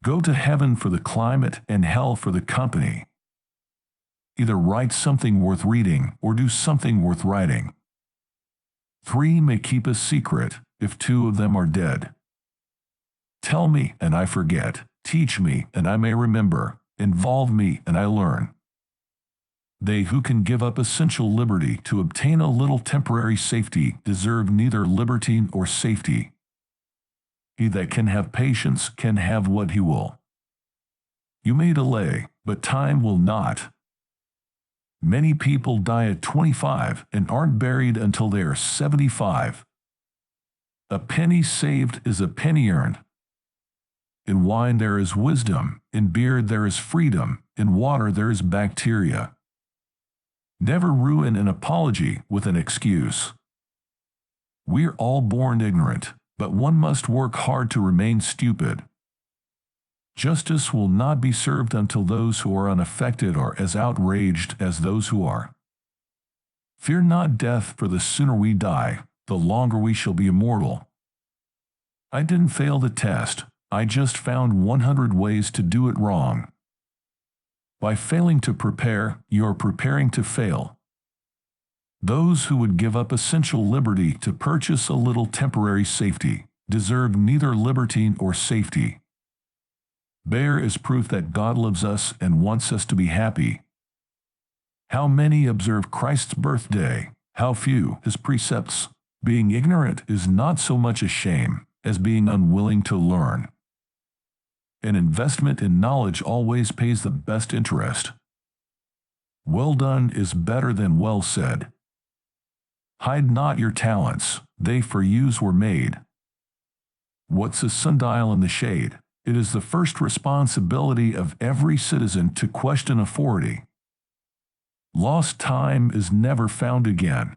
Go to heaven for the climate and hell for the company. Either write something worth reading or do something worth writing. 3 may keep a secret if 2 of them are dead. Tell me and I forget. Teach me and I may remember. Involve me and I learn. They who can give up essential liberty to obtain a little temporary safety deserve neither liberty nor safety. He that can have patience can have what he will. You may delay, but time will not. Many people die at 25 and aren't buried until they are 75. A penny saved is a penny earned. In wine there is wisdom, in beer there is freedom, in water there is bacteria. Never ruin an apology with an excuse. We're all born ignorant, but one must work hard to remain stupid. Justice will not be served until those who are unaffected are as outraged as those who are. Fear not death, for the sooner we die, the longer we shall be immortal. I didn't fail the test, I just found 100 ways to do it wrong. By failing to prepare, you are preparing to fail. Those who would give up essential liberty to purchase a little temporary safety deserve neither liberty nor safety. Bear is proof that God loves us and wants us to be happy. How many observe Christ's birthday? How few his precepts? Being ignorant is not so much a shame as being unwilling to learn. An investment in knowledge always pays the best interest. Well done is better than well said. Hide not your talents, they for use were made. What's a sundial in the shade? It is the first responsibility of every citizen to question authority. Lost time is never found again.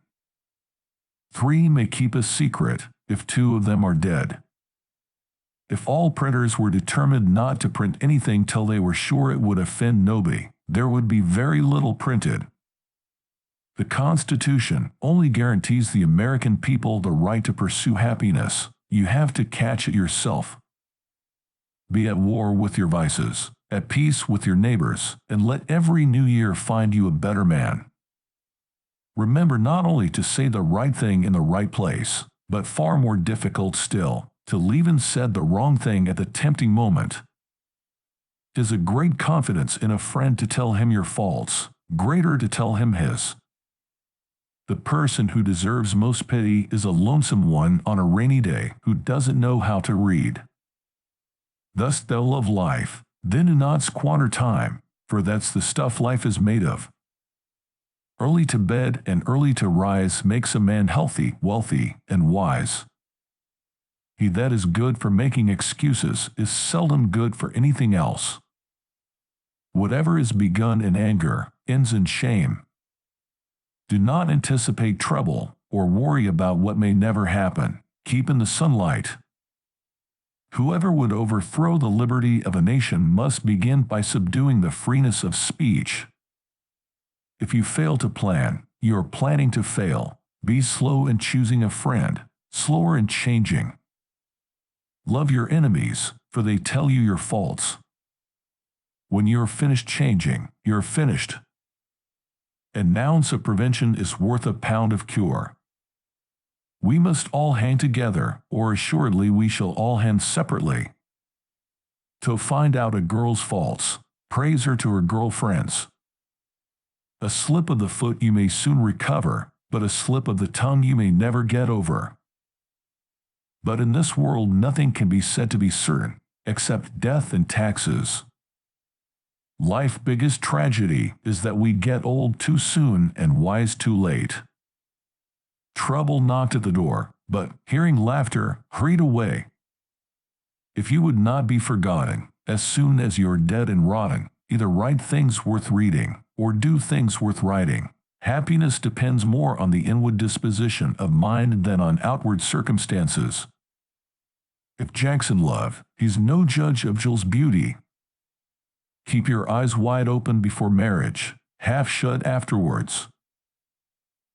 3 may keep a secret if 2 of them are dead. If all printers were determined not to print anything till they were sure it would offend nobody, there would be very little printed. The Constitution only guarantees the American people the right to pursue happiness. You have to catch it yourself. Be at war with your vices, at peace with your neighbors, and let every new year find you a better man. Remember not only to say the right thing in the right place, but far more difficult still, to leave unsaid the wrong thing at the tempting moment. 'Tis a great confidence in a friend to tell him your faults, greater to tell him his. The person who deserves most pity is a lonesome one on a rainy day who doesn't know how to read. Thus thou love life, then do not squander time, for that's the stuff life is made of. Early to bed and early to rise makes a man healthy, wealthy, and wise. He that is good for making excuses is seldom good for anything else. Whatever is begun in anger ends in shame. Do not anticipate trouble or worry about what may never happen. Keep in the sunlight. Whoever would overthrow the liberty of a nation must begin by subduing the freeness of speech. If you fail to plan, you are planning to fail. Be slow in choosing a friend, slower in changing. Love your enemies, for they tell you your faults. When you are finished changing, you are finished. An ounce of prevention is worth a pound of cure. We must all hang together, or assuredly we shall all hang separately. To find out a girl's faults, praise her to her girlfriends. A slip of the foot you may soon recover, but a slip of the tongue you may never get over. But in this world nothing can be said to be certain, except death and taxes. Life's biggest tragedy is that we get old too soon and wise too late. Trouble knocked at the door, but, hearing laughter, hurried away. If you would not be forgotten, as soon as you are dead and rotting, either write things worth reading, or do things worth writing. Happiness depends more on the inward disposition of mind than on outward circumstances. If Jackson loved, he's no judge of Jill's beauty. Keep your eyes wide open before marriage, half shut afterwards.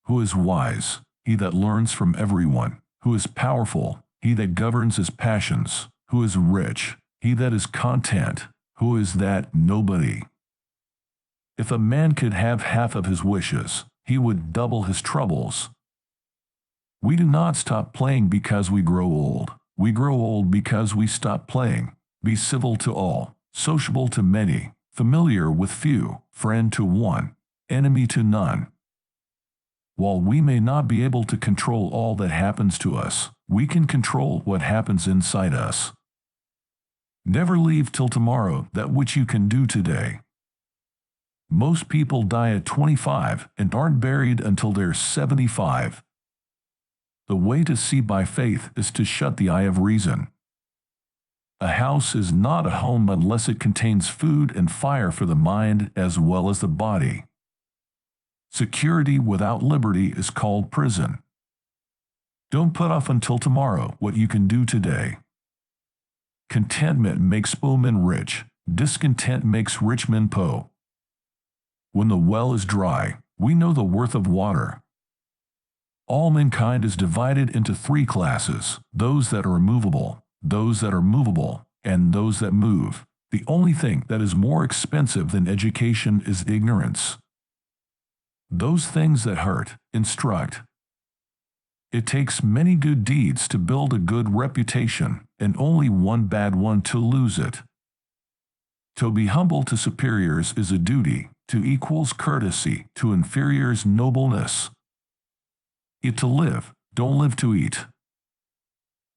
Who is wise? He that learns from everyone. Who is powerful? He that governs his passions. Who is rich? He that is content, who is that? Nobody. If a man could have half of his wishes, he would double his troubles. We do not stop playing because we grow old. We grow old because we stop playing. Be civil to all, sociable to many, familiar with few, friend to one, enemy to none. While we may not be able to control all that happens to us, we can control what happens inside us. Never leave till tomorrow that which you can do today. Most people die at 25 and aren't buried until they're 75. The way to see by faith is to shut the eye of reason. A house is not a home unless it contains food and fire for the mind as well as the body. Security without liberty is called prison. Don't put off until tomorrow what you can do today. Contentment makes poor men rich. Discontent makes rich men poor. When the well is dry, we know the worth of water. All mankind is divided into three classes: those that are immovable, those that are movable, and those that move. The only thing that is more expensive than education is ignorance. Those things that hurt instruct. It takes many good deeds to build a good reputation, and only one bad one to lose it. To be humble to superiors is a duty, to equals courtesy, to inferiors nobleness. Eat to live, don't live to eat.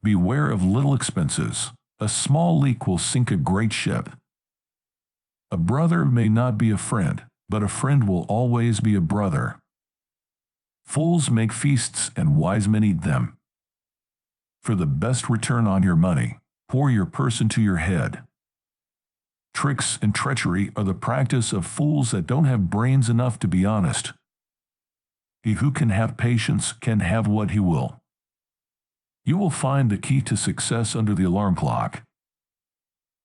Beware of little expenses. A small leak will sink a great ship. A brother may not be a friend, but a friend will always be a brother. Fools make feasts and wise men eat them. For the best return on your money, pour your purse into your head. Tricks and treachery are the practice of fools that don't have brains enough to be honest. He who can have patience can have what he will. You will find the key to success under the alarm clock.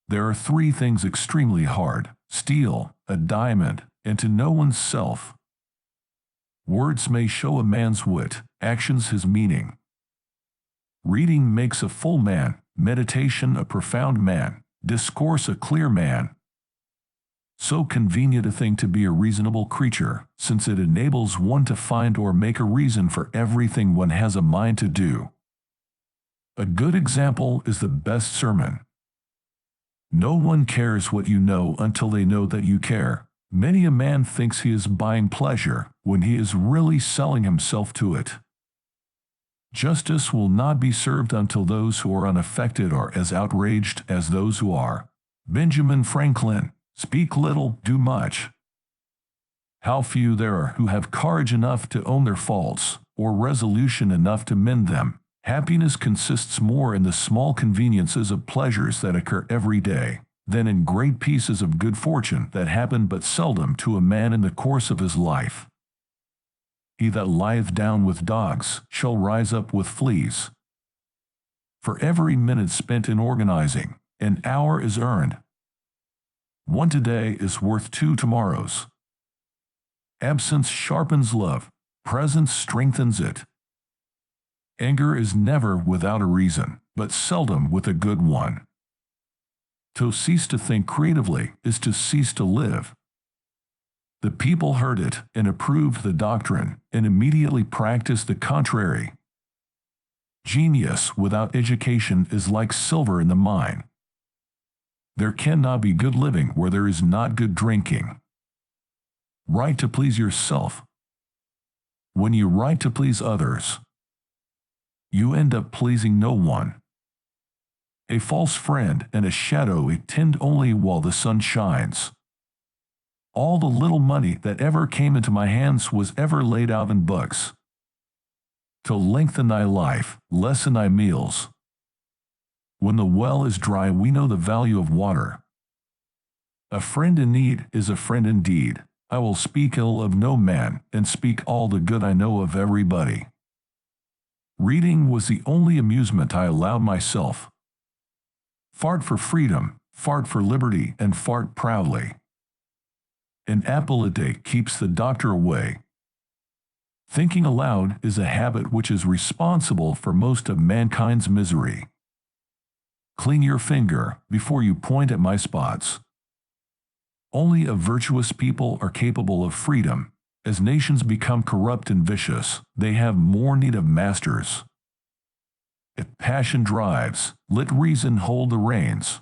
There are three things extremely hard: steal, a diamond, and to know oneself. Words may show a man's wit, actions his meaning. Reading makes a full man, meditation a profound man, discourse a clear man. So convenient a thing to be a reasonable creature, since it enables one to find or make a reason for everything one has a mind to do. A good example is the best sermon. No one cares what you know until they know that you care. Many a man thinks he is buying pleasure when he is really selling himself to it. Justice will not be served until those who are unaffected are as outraged as those who are. Benjamin Franklin. Speak little, do much. How few there are who have courage enough to own their faults, or resolution enough to mend them. Happiness consists more in the small conveniences of pleasures that occur every day, than in great pieces of good fortune that happen but seldom to a man in the course of his life. He that lieth down with dogs shall rise up with fleas. For every minute spent in organizing, an hour is earned. One today is worth 2 tomorrows. Absence sharpens love, presence strengthens it. Anger is never without a reason, but seldom with a good one. To cease to think creatively is to cease to live. The people heard it and approved the doctrine, and immediately practiced the contrary. Genius without education is like silver in the mine. There cannot be good living where there is not good drinking. Write to please yourself. When you write to please others, you end up pleasing no one. A false friend and a shadow attend only while the sun shines. All the little money that ever came into my hands was ever laid out in books. To lengthen thy life, lessen thy meals. When the well is dry, we know the value of water. A friend in need is a friend indeed. I will speak ill of no man, and speak all the good I know of everybody. Reading was the only amusement I allowed myself. Fart for freedom, fart for liberty, and fart proudly. An apple a day keeps the doctor away. Thinking aloud is a habit which is responsible for most of mankind's misery. Clean your finger before you point at my spots. Only a virtuous people are capable of freedom. As nations become corrupt and vicious, they have more need of masters. If passion drives, let reason hold the reins.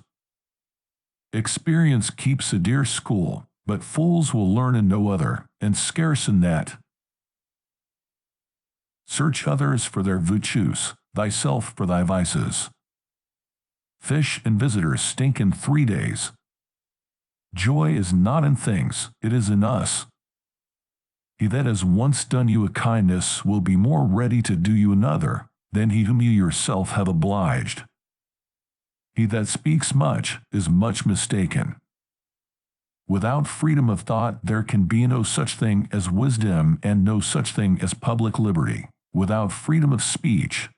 Experience keeps a dear school, but fools will learn in no other, and scarce in that. Search others for their virtues, thyself for thy vices. Fish and visitors stink in 3 days. Joy is not in things, it is in us. He that has once done you a kindness will be more ready to do you another than he whom you yourself have obliged. He that speaks much is much mistaken. Without freedom of thought there can be no such thing as wisdom and no such thing as public liberty. Without freedom of speech